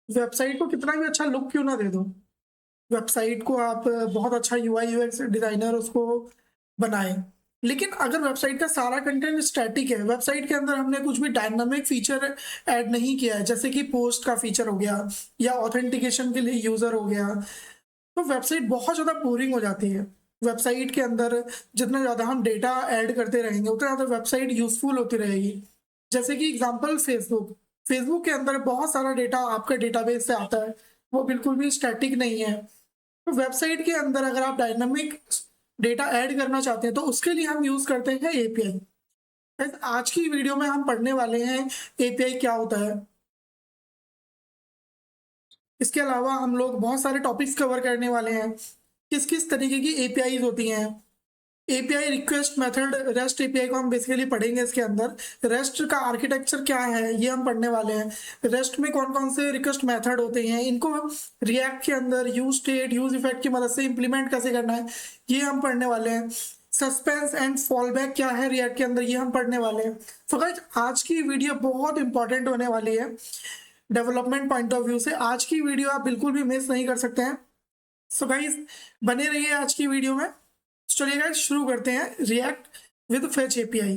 Website को कितना भी अच्छा लुक क्यों ना दे दो, वेबसाइट को आप बहुत अच्छा यूआई यूएक्स डिजाइनर उसको बनाए, लेकिन अगर वेबसाइट का सारा कंटेंट स्टैटिक है, वेबसाइट के अंदर हमने कुछ भी डायनामिक फीचर ऐड नहीं किया है, जैसे कि पोस्ट का फीचर हो गया या ऑथेंटिकेशन के लिए यूजर हो गया, तो वेबसाइट बहुत ज़्यादा बोरिंग हो जाती है। वेबसाइट के अंदर जितना ज़्यादा हम डेटा ऐड करते रहेंगे उतना ज़्यादा वेबसाइट यूजफुल होती रहेगी। जैसे कि एग्जांपल फेसबुक, फेसबुक के अंदर बहुत सारा डेटा आपका डेटाबेस से आता है, वो बिल्कुल भी स्टैटिक नहीं है। तो वेबसाइट के अंदर अगर आप डायनामिक डेटा ऐड करना चाहते हैं तो उसके लिए हम यूज़ करते हैं एपीआई। आज की वीडियो में हम पढ़ने वाले हैं एपीआई क्या होता है। इसके अलावा हम लोग बहुत सारे टॉपिक्स कवर करने वाले हैं, किस किस तरीके की एपीआई होती हैं। API request method, rest API को हम बेसिकली पढ़ेंगे इसके अंदर। रेस्ट का आर्किटेक्चर क्या है ये हम पढ़ने वाले हैं। रेस्ट में कौन कौन से रिक्वेस्ट मेथड होते हैं, इनको हम रिएक्ट के अंदर यूज स्टेट यूज इफेक्ट की मदद से इंप्लीमेंट कैसे करना है ये हम पढ़ने वाले हैं। सस्पेंस एंड फॉलबैक क्या है रिएक्ट के अंदर ये हम पढ़ने वाले हैं। तो गाइस आज की वीडियो बहुत इंपॉर्टेंट होने वाली है डेवलपमेंट पॉइंट ऑफ व्यू से। आज की वीडियो आप बिल्कुल भी मिस नहीं कर सकते हैं। सो गाइस बने रहिए आज की वीडियो में। चलिए गाइस शुरू करते हैं रिएक्ट विद फेच एपीआई।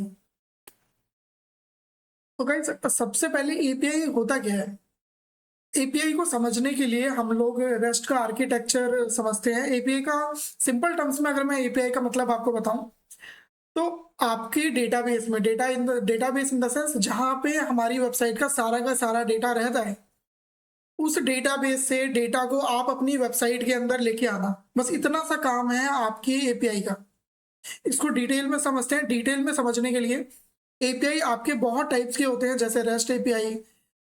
तो गाइस सबसे पहले एपीआई होता क्या है। एपीआई को समझने के लिए हम लोग रेस्ट का आर्किटेक्चर समझते हैं। एपीआई का सिंपल टर्म्स में अगर मैं एपीआई का मतलब आपको बताऊं तो आपके डेटाबेस में, डेटाबेस इन द सेंस जहां पे हमारी वेबसाइट का सारा डेटा रहता है, उस डेटाबेस से डेटा को आप अपनी वेबसाइट के अंदर लेके आना, बस इतना सा काम है आपकी एपीआई का। इसको डिटेल में समझते हैं। डिटेल में समझने के लिए एपीआई आपके बहुत टाइप्स के होते हैं, जैसे REST API,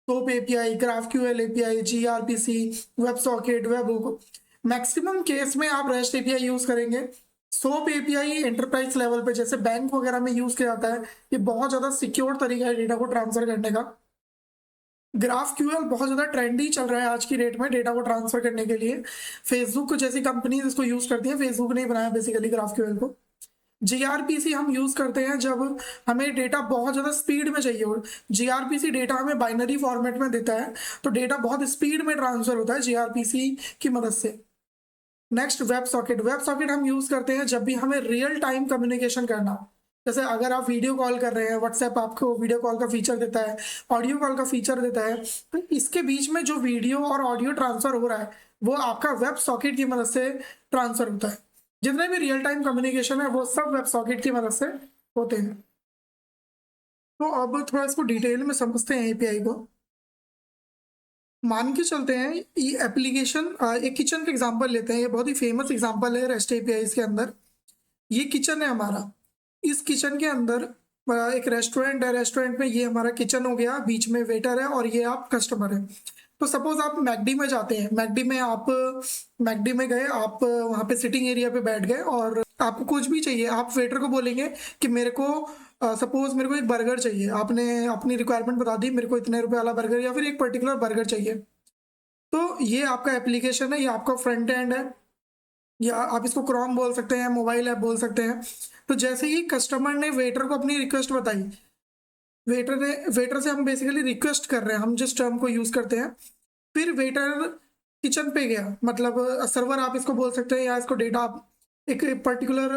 SOAP API, GraphQL API, gRPC, web socket, web hook. Maximum case में आप रेस्ट एपीआई यूज करेंगे। सोप एपीआई एंटरप्राइज लेवल पे जैसे बैंक वगैरह में यूज किया जाता है, ये बहुत ज्यादा सिक्योर तरीका है डेटा को ट्रांसफर करने का। ग्राफ क्यूएल बहुत ज़्यादा ट्रेंडी चल रहा है आज की डेट में डेटा को ट्रांसफर करने के लिए। फेसबुक जैसी कंपनीज इसको यूज करती हैं, फेसबुक ने बनाया बेसिकली ग्राफ क्यूएल को। जीआरपीसी हम यूज करते हैं जब हमें डेटा बहुत ज़्यादा स्पीड में चाहिए हो। जीआरपीसी डेटा हमें बाइनरी फॉर्मेट में देता है, तो डेटा बहुत स्पीड में ट्रांसफर होता है जीआरपीसी की मदद से। Next web socket, web socket हम यूज करते हैं जब भी हमें रियल टाइम कम्युनिकेशन करना हो। जैसे अगर आप वीडियो कॉल कर रहे हैं, व्हाट्सएप आपको वीडियो कॉल का फीचर देता है, ऑडियो कॉल का फीचर देता है, तो इसके बीच में जो वीडियो और ऑडियो ट्रांसफर हो रहा है वो आपका वेब सॉकेट की मदद से ट्रांसफर होता है। जितने भी रियल टाइम कम्युनिकेशन है वो सब वेब सॉकेट की मदद से होते हैं। तो अब थोड़ा इसको डिटेल में समझते हैं एपीआई को। मान के चलते हैं ये एप्लीकेशन, एक किचन का एग्जांपल लेते हैं, ये बहुत ही फेमस एग्जांपल है रेस्ट एपीआई के अंदर। ये किचन है हमारा। इस किचन के अंदर एक रेस्टोरेंट है, रेस्टोरेंट में ये हमारा किचन हो गया, बीच में वेटर है और ये आप कस्टमर है। तो सपोज आप मैकडी में जाते हैं, मैकडी में गए, आप वहाँ पे सिटिंग एरिया पे बैठ गए और आपको कुछ भी चाहिए, आप वेटर को बोलेंगे कि मेरे को सपोज मेरे को एक बर्गर चाहिए। आपने अपनी रिक्वायरमेंट बता दी, मेरे को इतने रुपए वाला बर्गर या फिर एक पर्टिकुलर बर्गर चाहिए। तो ये आपका एप्लीकेशन है, ये आपका फ्रंट एंड है, या आप इसको क्रोम बोल सकते हैं, मोबाइल ऐप बोल सकते हैं। तो जैसे ही कस्टमर ने वेटर को अपनी रिक्वेस्ट बताई, वेटर से हम बेसिकली रिक्वेस्ट कर रहे हैं, हम जिस टर्म को यूज करते हैं, फिर वेटर किचन पे गया, मतलब सर्वर आप इसको बोल सकते हैं, या इसको डेटा आप एक पर्टिकुलर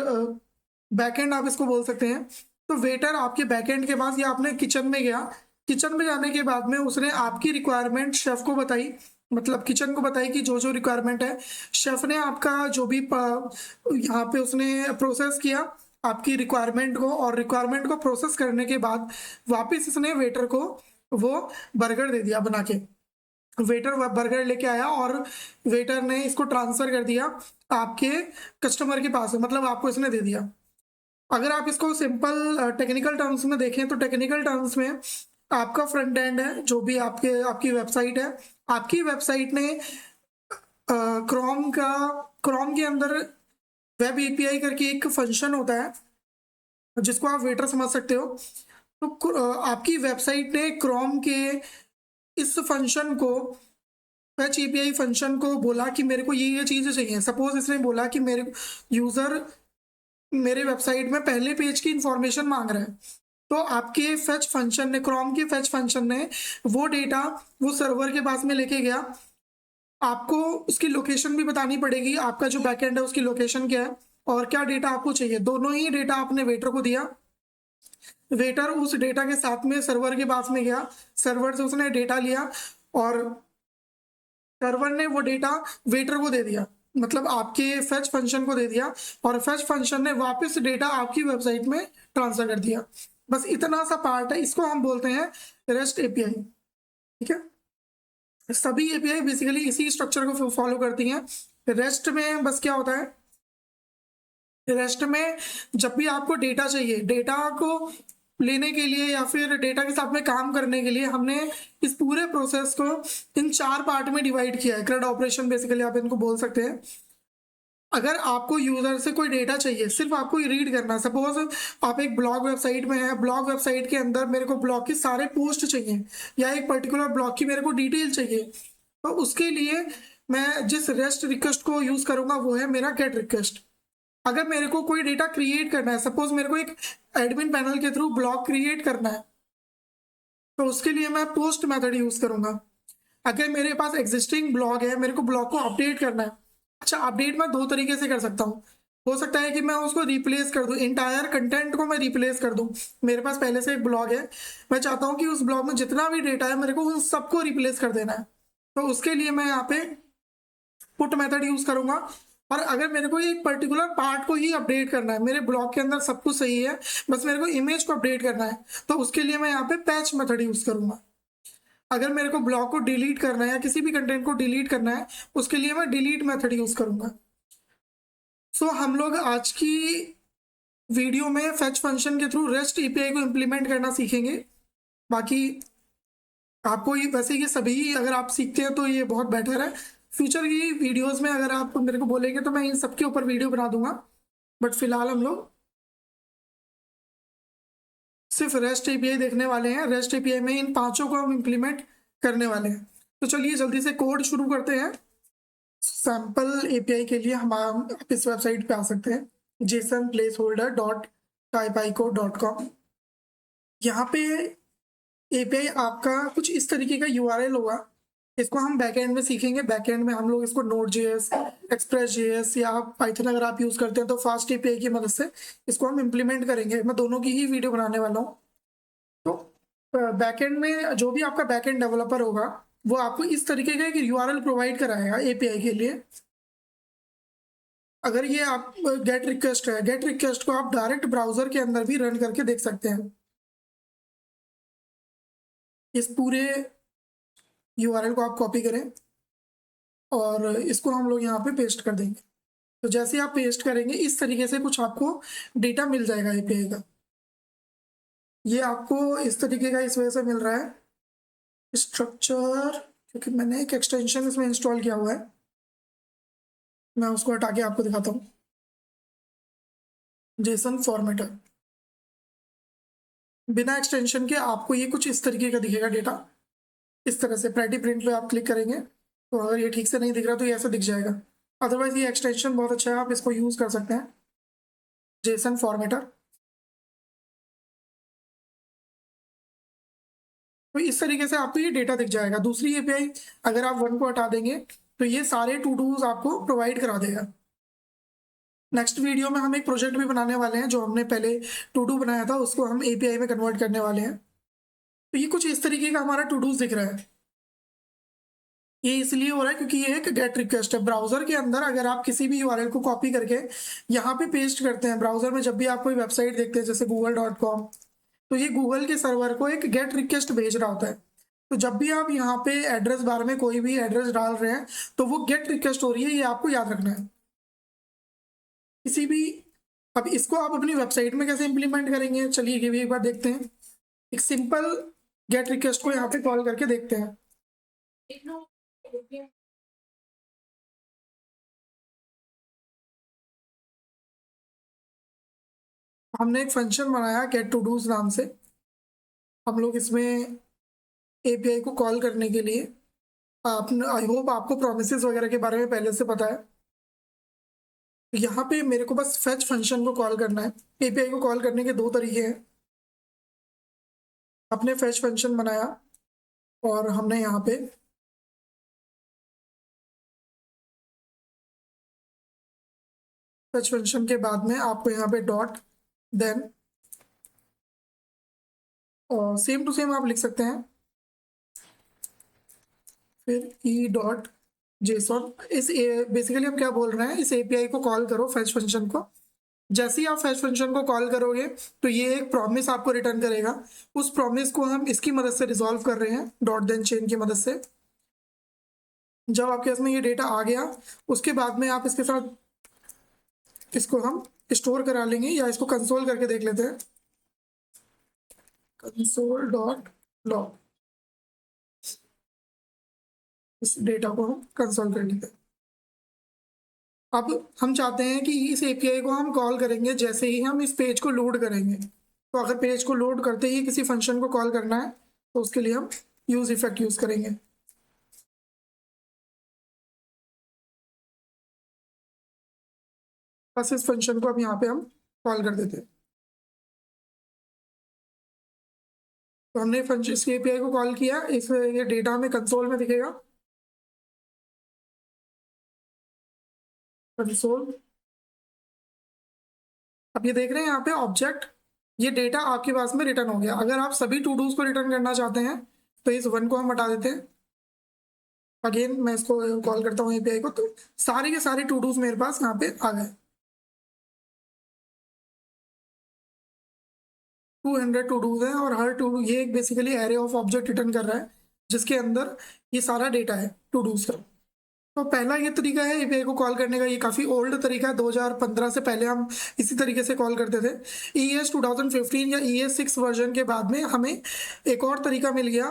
बैकएंड आप इसको बोल सकते हैं। तो वेटर आपके बैकएंड के पास या आपने किचन में गया, किचन में जाने के बाद में उसने आपकी रिक्वायरमेंट शेफ को बताई, मतलब किचन को बताई कि जो जो रिक्वायरमेंट है। शेफ ने आपका जो भी यहाँ पे उसने प्रोसेस किया आपकी रिक्वायरमेंट को, और रिक्वायरमेंट को प्रोसेस करने के बाद वापस इसने वेटर को वो बर्गर दे दिया बना के। वेटर बर्गर लेके आया और वेटर ने इसको ट्रांसफर कर दिया आपके कस्टमर के पास, मतलब आपको इसने दे दिया। अगर आप इसको सिंपल टेक्निकल टर्म्स में देखें तो टेक्निकल टर्म्स में आपका फ्रंट एंड है, जो भी आपकी वेबसाइट है, आपकी वेबसाइट ने क्रोम के अंदर वेब एपीआई करके एक फंक्शन होता है जिसको आप वेटर समझ सकते हो। तो आपकी वेबसाइट ने क्रोम के इस फंक्शन को, फेच एपीआई फंक्शन को बोला कि मेरे को ये चीज़ें चाहिए। सपोज इसने बोला कि मेरे यूज़र मेरे वेबसाइट में पहले पेज की इंफॉर्मेशन मांग रहा है, तो आपके फेच फंक्शन ने, क्रोम के फेच फंक्शन ने वो डेटा वो सर्वर के पास में लेके गया। आपको उसकी लोकेशन भी बतानी पड़ेगी, आपका जो बैकएंड है उसकी लोकेशन क्या है और क्या डेटा आपको चाहिए। दोनों ही डेटा आपने वेटर को दिया, वेटर उस डेटा के साथ में सर्वर के पास में गया, सर्वर से उसने डेटा लिया और सर्वर ने वो डेटा वेटर को दे दिया, मतलब आपके फेच फंक्शन को दे दिया, और फेच फंक्शन ने वापस डेटा आपकी वेबसाइट में ट्रांसफर कर दिया। बस इतना सा पार्ट है, इसको हम बोलते हैं रेस्ट एपीआई। ठीक है, सभी एपीआई बेसिकली इसी स्ट्रक्चर को फॉलो करती हैं। रेस्ट में बस क्या होता है, रेस्ट में जब भी आपको डेटा चाहिए, डेटा को लेने के लिए या फिर डेटा के साथ में काम करने के लिए हमने इस पूरे प्रोसेस को इन 4 पार्ट में डिवाइड किया है। CRUD ऑपरेशन बेसिकली आप इनको बोल सकते हैं। अगर आपको यूजर से कोई डेटा चाहिए, सिर्फ आपको रीड करना है, सपोज आप एक ब्लॉग वेबसाइट में है, ब्लॉग वेबसाइट के अंदर मेरे को ब्लॉग के सारे पोस्ट चाहिए या एक पर्टिकुलर ब्लॉग की मेरे को डिटेल चाहिए, तो उसके लिए मैं जिस रेस्ट रिक्वेस्ट को यूज करूंगा वो है मेरा गेट रिक्वेस्ट। अगर मेरे को कोई डेटा क्रिएट करना है, सपोज मेरे को एक एडमिन पैनल के थ्रू ब्लॉग क्रिएट करना है, तो उसके लिए मैं पोस्ट मेथड यूज करूंगा। अगर मेरे पास एग्जिस्टिंग ब्लॉग है, मेरे को ब्लॉग को अपडेट करना है, अच्छा अपडेट मैं 2 तरीके से कर सकता हूँ। हो सकता है कि मैं उसको रिप्लेस कर दूं, इंटायर कंटेंट को मैं रिप्लेस कर दूं। मेरे पास पहले से एक ब्लॉग है, मैं चाहता हूँ कि उस ब्लॉग में जितना भी डेटा है मेरे को उन सबको रिप्लेस कर देना है, तो उसके लिए मैं यहाँ पे पुट मेथड यूज करूंगा। और अगर मेरे को एक पर्टिकुलर पार्ट को ही अपडेट करना है, मेरे ब्लॉग के अंदर सब कुछ सही है, बस मेरे को इमेज को अपडेट करना है, तो उसके लिए मैं यहाँ पे पैच मेथड यूज करूंगा। अगर मेरे को ब्लॉग को डिलीट करना है या किसी भी कंटेंट को डिलीट करना है, उसके लिए मैं डिलीट मेथड यूज करूंगा। सो हम लोग आज की वीडियो में फेच फंक्शन के थ्रू रेस्ट एपीआई को इम्प्लीमेंट करना सीखेंगे। बाकी आपको ये वैसे ये सभी अगर आप सीखते हैं तो ये बहुत बेटर है। फ्यूचर की वीडियोस में अगर आप मेरे को बोलेंगे तो मैं इन सबके ऊपर वीडियो बना दूंगा, बट फिलहाल हम लोग सिर्फ रेस्ट एपीआई देखने वाले हैं। रेस्ट एपीआई में इन 5 को हम इम्प्लीमेंट करने वाले हैं। तो चलिए जल्दी से कोड शुरू करते हैं। सैम्पल एपीआई के लिए हम आप इस वेबसाइट पे आ सकते हैं, jasonplaceholder.typeico.com। यहाँ पे एपीआई आपका कुछ इस तरीके का यूआरएल होगा, इसको हम बैकएंड में सीखेंगे। बैकएंड में हम लोग इसको Node.js, Express.js या पाइथन अगर आप यूज करते हैं तो फास्ट एपीआई की मदद से इसको हम इम्प्लीमेंट करेंगे। मैं दोनों की ही वीडियो बनाने वाला हूँ। तो बैकएंड में जो भी आपका बैकएंड डेवलपर होगा वो आपको इस तरीके का एक यूआरएल प्रोवाइड कराएगा एपीआई के लिए। अगर ये आप गेट रिक्वेस्ट है, गेट रिक्वेस्ट को आप डायरेक्ट ब्राउजर के अंदर भी रन करके देख सकते हैं। इस पूरे यूआरएल को आप कॉपी करें और इसको हम लोग यहाँ पे पेस्ट कर देंगे। तो जैसे आप पेस्ट करेंगे इस तरीके से कुछ आपको डेटा मिल जाएगा एपीआई का। ये आपको इस तरीके का इस वजह से मिल रहा है स्ट्रक्चर, क्योंकि मैंने एक एक्सटेंशन इसमें इंस्टॉल किया हुआ है। मैं उसको हटा के आपको दिखाता हूँ। जेसन फॉर्मेटर, बिना एक्सटेंशन के आपको ये कुछ इस तरीके का दिखेगा डेटा। इस तरह से प्रेटी प्रिंट पे आप क्लिक करेंगे तो अगर ये ठीक से नहीं दिख रहा तो ये ऐसा दिख जाएगा। अदरवाइज ये एक्सटेंशन बहुत अच्छा है, आप इसको यूज कर सकते हैं, जेसन फॉर्मेटर। तो इस तरीके से आपको ये डेटा दिख जाएगा। दूसरी एपीआई अगर आप 1 को हटा देंगे तो ये सारे टू डूज आपको प्रोवाइड करा देगा। नेक्स्ट वीडियो में हम एक प्रोजेक्ट भी बनाने वाले हैं, जो हमने पहले टू डू बनाया था उसको हम एपीआई में कन्वर्ट करने वाले हैं। तो ये कुछ इस तरीके का हमारा टू डूज दिख रहा है। ये इसलिए हो रहा है क्योंकि ये एक गेट रिक्वेस्ट है। ब्राउजर के अंदर अगर आप किसी भी यूआरएल को कॉपी करके यहाँ पे पेस्ट करते हैं ब्राउजर में, जब भी आप कोई वेबसाइट देखते हैं जैसे google.com, तो ये गूगल के सर्वर को एक गेट रिक्वेस्ट भेज रहा होता है। तो जब भी आप यहाँ पे एड्रेस बार में कोई भी एड्रेस डाल रहे हैं तो वो गेट रिक्वेस्ट हो रही है, ये आपको याद रखना है। किसी भी, अब इसको आप अपनी वेबसाइट में कैसे इंप्लीमेंट करेंगे, चलिए ये भी एक बार देखते हैं। एक सिंपल गेट रिक्वेस्ट को यहाँ पे कॉल करके देखते हैं। हमने एक फंक्शन बनाया गेट टू डूज नाम से। हम लोग इसमें एपीआई को कॉल करने के लिए, आपने आई होप आपको प्रोमिसेस वगैरह के बारे में पहले से पता है। यहाँ पे मेरे को बस फेच फंक्शन को कॉल करना है। एपीआई को कॉल करने के 2 तरीके हैं। अपने फैच फंक्शन बनाया और हमने यहाँ पे फैच फंक्शन के बाद में आपको यहाँ पे डॉट देन और सेम टू सेम आप लिख सकते हैं, फिर ई डॉट जेसॉन। इस बेसिकली हम क्या बोल रहे हैं, इस एपीआई को कॉल करो फैच फंक्शन को। जैसे ही आप फैच फंक्शन को कॉल करोगे तो ये एक प्रॉमिस आपको रिटर्न करेगा। उस प्रॉमिस को हम इसकी मदद से रिजॉल्व कर रहे हैं, डॉट देन चेन की मदद से। जब आपके पास में ये डेटा आ गया उसके बाद में आप इसके साथ इसको हम स्टोर करा लेंगे, या इसको कंसोल करके देख लेते हैं। कंसोल डॉट लॉग, इस डेटा को हम कंसोल कर लेते हैं। अब हम चाहते हैं कि इस एपीआई को हम कॉल करेंगे जैसे ही हम इस पेज को लोड करेंगे। तो अगर पेज को लोड करते ही किसी फंक्शन को कॉल करना है तो उसके लिए हम यूज इफेक्ट यूज करेंगे। बस इस फंक्शन को अब यहाँ पे हम कॉल कर देते हैं। तो हमने फंक्शन इस एपीआई को कॉल किया, इस ये डेटा हमें कंसोल में दिखेगा। कंसोल, अब ये देख रहे हैं यहाँ पे ऑब्जेक्ट, ये डेटा आपके पास में रिटर्न हो गया। अगर आप सभी टू डूज को रिटर्न करना चाहते हैं तो इस वन को हम हटा देते हैं। अगेन मैं इसको कॉल करता हूँ एपीआई को, तो सारे के सारे टू डूज मेरे पास यहाँ पे आ गए। 200 टू डूज हैं और हर टू ये एक basically array of object return कर रहा है जिसके अंदर ये सारा डेटा है टू डूज का। तो पहला ये तरीका है एपीआई को कॉल करने का, ये काफ़ी ओल्ड तरीका है। 2015 से पहले हम इसी तरीके से कॉल करते थे। ES 2015 या ES 6 वर्जन के बाद में हमें एक और तरीका मिल गया,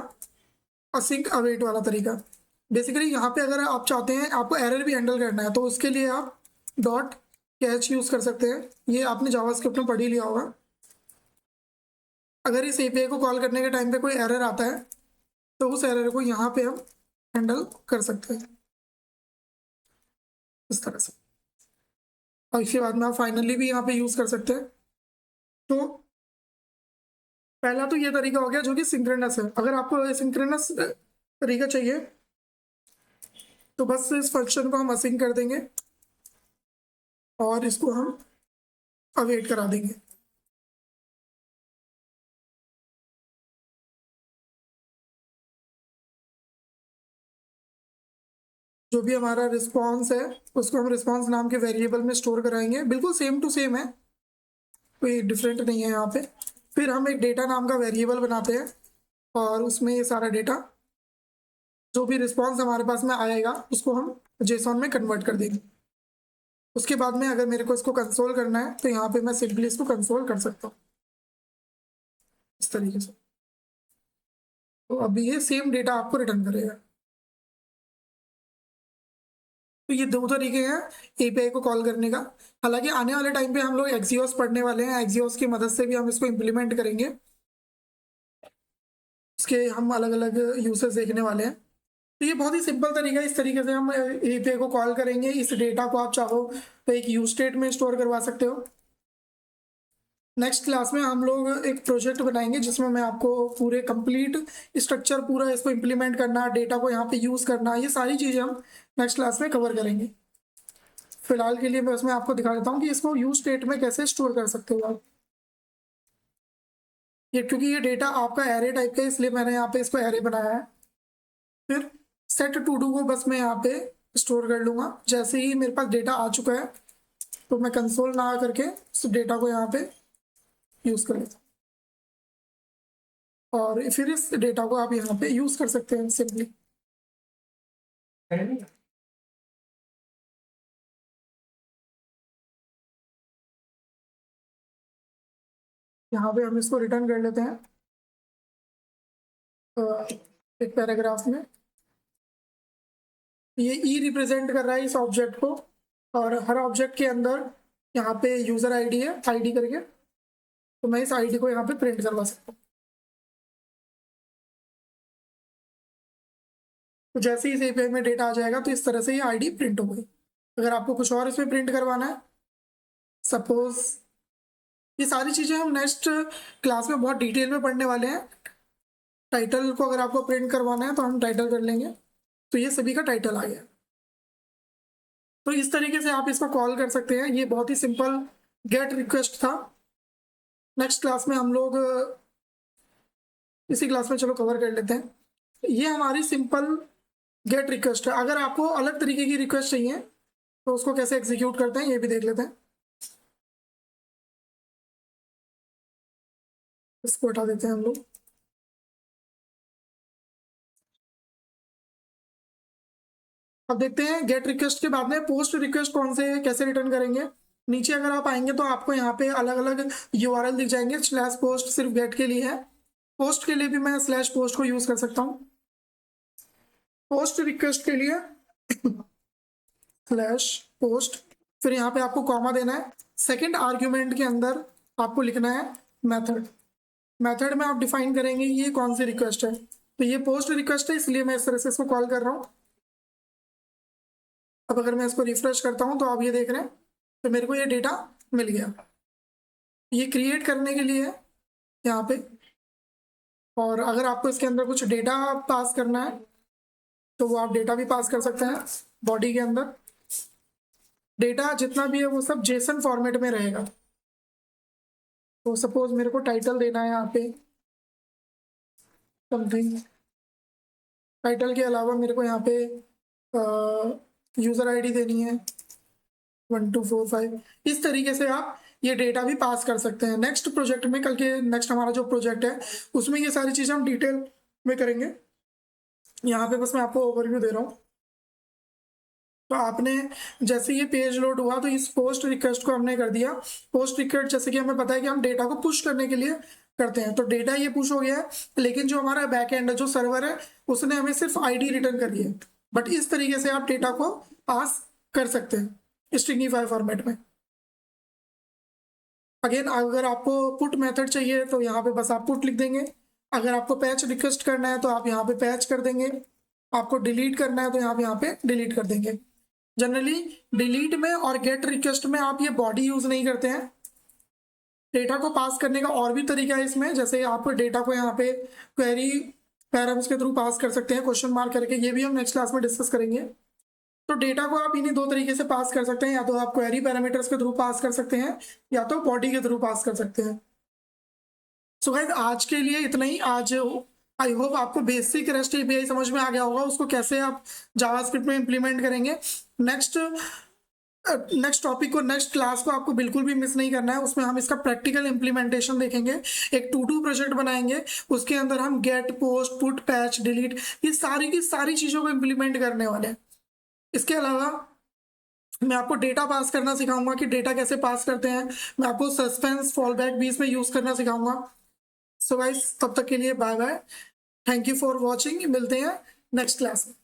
असिंक अवेट वाला तरीका। बेसिकली यहाँ पे अगर आप चाहते हैं आपको एरर भी हैंडल करना है तो उसके लिए आप डॉट कैच यूज़ कर सकते हैं। ये आपने जावास्क्रिप्ट में पढ़ ही लिया होगा। अगर इस एपीआई को कॉल करने के टाइम पे कोई एरर आता है तो उस एरर को यहाँ पे हम हैंडल कर सकते हैं इस तरह से। और इसके बाद में आप फाइनली भी यहाँ पे यूज़ कर सकते हैं। तो पहला तो ये तरीका हो गया जो कि सिंक्रोनस है। अगर आपको सिंक्रोनस तरीका चाहिए तो बस इस फंक्शन को हम असिंक कर देंगे और इसको हम अवेट करा देंगे। जो भी हमारा रिस्पॉन्स है उसको हम रिस्पॉन्स नाम के वेरिएबल में स्टोर कराएंगे। बिल्कुल सेम टू सेम है, कोई डिफरेंट नहीं है यहाँ पे। फिर हम एक डेटा नाम का वेरिएबल बनाते हैं और उसमें ये सारा डेटा जो भी रिस्पॉन्स हमारे पास में आएगा उसको हम जेसॉन में कन्वर्ट कर देंगे। उसके बाद में अगर मेरे को इसको कंसोल करना है तो यहाँ पे मैं सिंपली इसको कंसोल कर सकता हूँ इस तरीके से। तो अभी ये सेम डेटा आपको रिटर्न करेगा। तो ये दो तरीके हैं एपीआई को कॉल करने का। हालांकि आने वाले टाइम पे हम लोग एक्सियोस पढ़ने वाले हैं, एक्सियोस की मदद से भी हम इसको इम्प्लीमेंट करेंगे। इसके हम अलग अलग यूसेस देखने वाले हैं। तो ये बहुत ही सिंपल तरीका है, इस तरीके से हम एपीआई को कॉल करेंगे। इस डेटा को आप चाहो तो एक यूज स्टेट में स्टोर करवा सकते हो। नेक्स्ट क्लास में हम लोग एक प्रोजेक्ट बनाएंगे जिसमें मैं आपको पूरे कंप्लीट स्ट्रक्चर पूरा इसको इम्प्लीमेंट करना, डेटा को यहाँ पे यूज़ करना, ये सारी चीज़ें हम नेक्स्ट क्लास में कवर करेंगे। फिलहाल के लिए मैं उसमें आपको दिखा देता हूँ कि इसको यूज स्टेट में कैसे स्टोर कर सकते हो आप। ये क्योंकि ये डेटा आपका एरे टाइप का है इसलिए मैंने यहाँ पे इसको एरे बनाया है। फिर सेट टू डू को बस मैं यहाँ पे स्टोर कर लूँगा। जैसे ही मेरे पास डेटा आ चुका है तो मैं कंसोल ना करके उस डेटा को यहाँ पे यूज़ कर लेता हूँ और फिर इस डेटा को आप यहाँ पे यूज़ कर सकते हैं सिंपली। यहाँ पे हम इसको रिटर्न कर लेते हैं एक पैराग्राफ में। ये ई रिप्रेजेंट कर रहा है इस ऑब्जेक्ट को और हर ऑब्जेक्ट के अंदर यहाँ पे यूज़र आईडी है, आईडी करके। तो मैं इस आईडी को यहाँ पे प्रिंट करवा सकता हूँ। तो जैसे ही इस एपीआई में डेटा आ जाएगा तो इस तरह से ये आईडी प्रिंट हो गई। अगर आपको कुछ और इसमें प्रिंट करवाना है, सपोज, ये सारी चीज़ें हम नेक्स्ट क्लास में बहुत डिटेल में पढ़ने वाले हैं। टाइटल को अगर आपको प्रिंट करवाना है तो हम टाइटल कर लेंगे, तो ये सभी का टाइटल आ गया। तो इस तरीके से आप इसको कॉल कर सकते हैं। ये बहुत ही सिंपल गेट रिक्वेस्ट था। नेक्स्ट क्लास में हम लोग इसी क्लास में चलो कवर कर लेते हैं। ये हमारी सिंपल गेट रिक्वेस्ट है। अगर आपको अलग तरीके की रिक्वेस्ट चाहिए तो उसको कैसे एग्जीक्यूट करते हैं ये भी देख लेते हैं। इसको उठा देते हैं हम लोग। अब देखते हैं गेट रिक्वेस्ट के बाद में पोस्ट रिक्वेस्ट कौन से कैसे रिटर्न करेंगे। नीचे अगर आप आएंगे तो आपको यहाँ पे अलग अलग यूआरएल दिख जाएंगे। स्लैश पोस्ट सिर्फ गेट के लिए है, पोस्ट के लिए भी मैं स्लैश पोस्ट को यूज कर सकता हूँ। पोस्ट रिक्वेस्ट के लिए स्लैश पोस्ट, फिर यहाँ पे आपको कॉमा देना है। सेकंड आर्ग्यूमेंट के अंदर आपको लिखना है मेथड। मेथड में आप डिफाइन करेंगे ये कौन सी रिक्वेस्ट है। तो ये पोस्ट रिक्वेस्ट है, इसलिए मैं इस तरह से इसको कॉल कर रहा हूँ। अब अगर मैं इसको रिफ्रेश करता हूँ तो आप ये देख रहे हैं, तो मेरे को ये डेटा मिल गया। ये क्रिएट करने के लिए यहाँ पे, और अगर आपको इसके अंदर कुछ डेटा पास करना है तो वो आप डेटा भी पास कर सकते हैं। बॉडी के अंदर डेटा जितना भी है वो सब जेसन फॉर्मेट में रहेगा। तो सपोज मेरे को टाइटल देना है यहाँ पे समथिंग, टाइटल के अलावा मेरे को यहाँ पे यूज़र आईडी देनी है 1245। इस तरीके से आप ये डेटा भी पास कर सकते हैं। नेक्स्ट प्रोजेक्ट में, कल के नेक्स्ट हमारा जो प्रोजेक्ट है उसमें ये सारी चीज़ें हम डिटेल में करेंगे। यहाँ पे बस मैं आपको ओवरव्यू दे रहा हूँ। तो आपने जैसे ये पेज लोड हुआ तो इस पोस्ट रिक्वेस्ट को हमने कर दिया। पोस्ट रिक्वेस्ट जैसे कि हमें पता है कि हम डेटा को पुश करने के लिए करते हैं, तो डेटा ये पुश हो गया है, लेकिन जो हमारा बैक एंड है, जो सर्वर है, उसने हमें सिर्फ आईडी रिटर्न करी है। बट इस तरीके से आप डेटा को पास कर सकते हैं स्ट्रिंगीफाई फॉर्मेट में। अगेन अगर आपको पुट मेथड चाहिए तो यहाँ पे बस आप पुट लिख देंगे। अगर आपको पैच रिक्वेस्ट करना है तो आप यहाँ पे पैच कर देंगे। आपको डिलीट करना है तो यहाँ पे डिलीट कर देंगे। जनरली डिलीट में और गेट रिक्वेस्ट में आप ये बॉडी यूज नहीं करते हैं। डेटा को पास करने का और भी तरीका है इसमें, जैसे आप डेटा को यहाँ पे क्वेरी पैराम्स के थ्रू पास कर सकते हैं, क्वेश्चन मार्क करके। ये भी हम नेक्स्ट क्लास में डिस्कस करेंगे। तो डेटा को आप इन्हीं दो तरीके से पास कर सकते हैं, या तो आप क्वेरी पैरामीटर्स के थ्रू पास कर सकते हैं या तो बॉडी के थ्रू पास कर सकते हैं। सो गाइस आज के लिए इतना ही। आज आई होप आपको बेसिक रेस्ट एपीआई समझ में आ गया होगा, उसको कैसे आप जावास्क्रिप्ट में इंप्लीमेंट करेंगे। नेक्स्ट टॉपिक को, नेक्स्ट क्लास को आपको बिल्कुल भी मिस नहीं करना है। उसमें हम इसका प्रैक्टिकल इंप्लीमेंटेशन देखेंगे। एक टू डू प्रोजेक्ट बनाएंगे, उसके अंदर हम get, post, put, patch, delete, ये सारी की सारी चीज़ों को इंप्लीमेंट करने वाले हैं। इसके अलावा मैं आपको डेटा पास करना सिखाऊंगा कि डेटा कैसे पास करते हैं। मैं आपको सस्पेंस, फॉलबैक भी इसमें यूज़ करना सिखाऊंगा। सो गाइस तब तक के लिए bye bye, thank you for watching. मिलते हैं नेक्स्ट क्लास में।